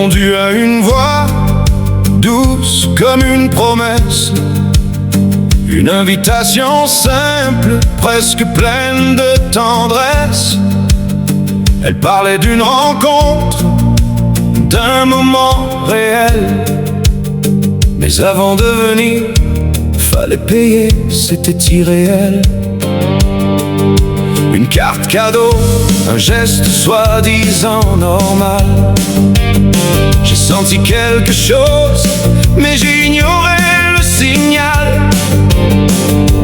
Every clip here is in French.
répondu à une voix douce comme une promesse, une invitation simple, presque pleine de tendresse. Elle parlait d'une rencontre, d'un moment réel. Mais avant de venir, fallait payer, c'était irréel. Une carte cadeau, un geste soi-disant normal. J'ai senti quelque chose, mais j'ignorais le signal.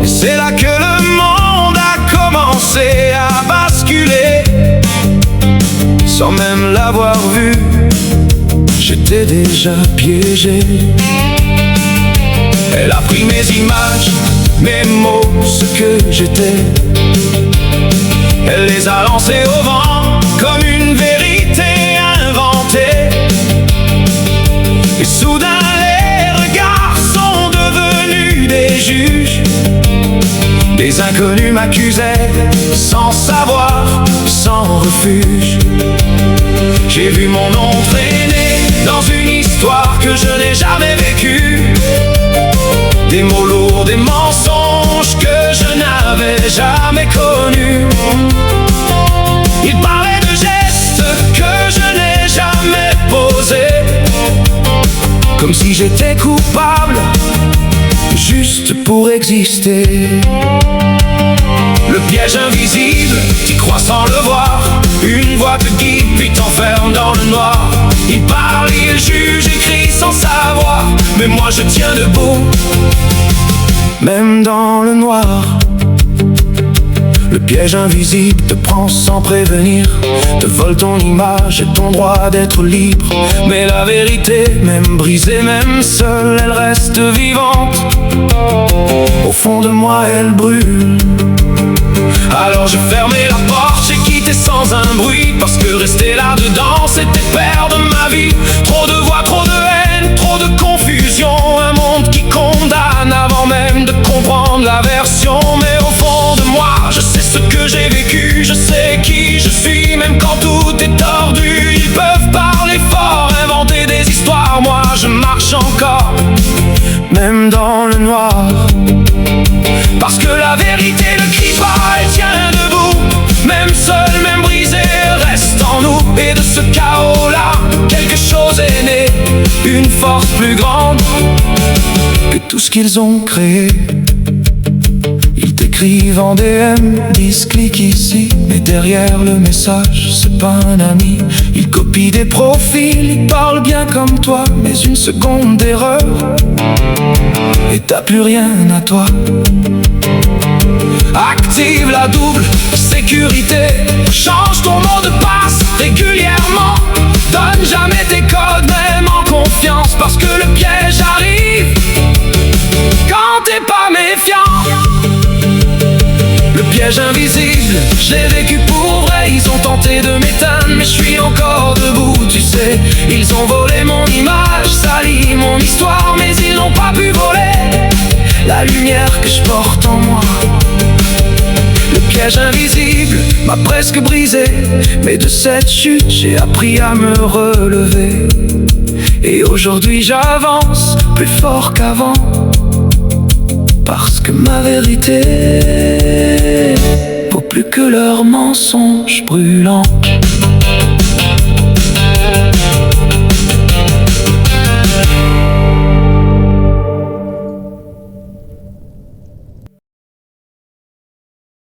Et c'est là que le monde a commencé à basculer. Sans même l'avoir vu, j'étais déjà piégé. Elle a pris mes images, mes mots, ce que j'étais. Elle les a lancés au vent comme une vérité inventée. Et soudain les regards sont devenus des juges. Des inconnus m'accusaient sans savoir, sans refuge. J'ai vu mon nom traîner dans une histoire que je n'ai jamais vécue. Des mots lourds, des mensonges que je n'avais jamais connus. Il parlait de gestes que je n'ai jamais posés, comme si j'étais coupable, juste pour exister. Le piège invisible, t'y crois sans le voir. Une voix te guide, puis t'enferme dans le noir. Il parle, il juge, écrit sans savoir. Mais moi je tiens debout, même dans le noir. Le piège invisible te prend sans prévenir, te vole ton image et ton droit d'être libre. Mais la vérité, même brisée, même seule, elle reste vivante. Au fond de moi, elle brûle. Alors je fermais la porte, j'ai quitté sans un bruit, parce que rester là-dedans, c'était perdre ma vie. Trop de voix, trop de haine, trop de confusion. Un monde qui condamne avant même de comprendre la version. Mais au fond de moi, je sais ce que j'ai vécu, je sais qui je suis. Même quand tout est tordu, ils peuvent parler fort, inventer des histoires. Moi je marche encore, même dans le noir. Parce que la vérité ne crie pas, elle tient debout. Même seul, même brisé, reste en nous. Et de ce chaos-là, quelque chose est né. Une force plus grande que tout ce qu'ils ont créé. Ils t'écrivent en DM, disent clique ici. Mais derrière le message, c'est pas un ami. Ils copient des profils, ils parlent bien comme toi. Mais une seconde d'erreur et t'as plus rien à toi. Active la double sécurité, change ton mot de passe régulièrement. Donne jamais tes codes, même en confiance, parce que le piège arrive quand t'es pas méfiant. Le piège invisible, je l'ai vécu pour vrai. Ils ont tenté de m'éteindre, mais je suis encore debout, tu sais. Ils ont volé mon image, sali mon histoire, mais ils n'ont pas pu voler la lumière que je porte en moi. Le piège invisible m'a presque brisé, mais de cette chute j'ai appris à me relever. Et aujourd'hui j'avance plus fort qu'avant, parce que ma vérité vaut plus que leurs mensonges brûlants.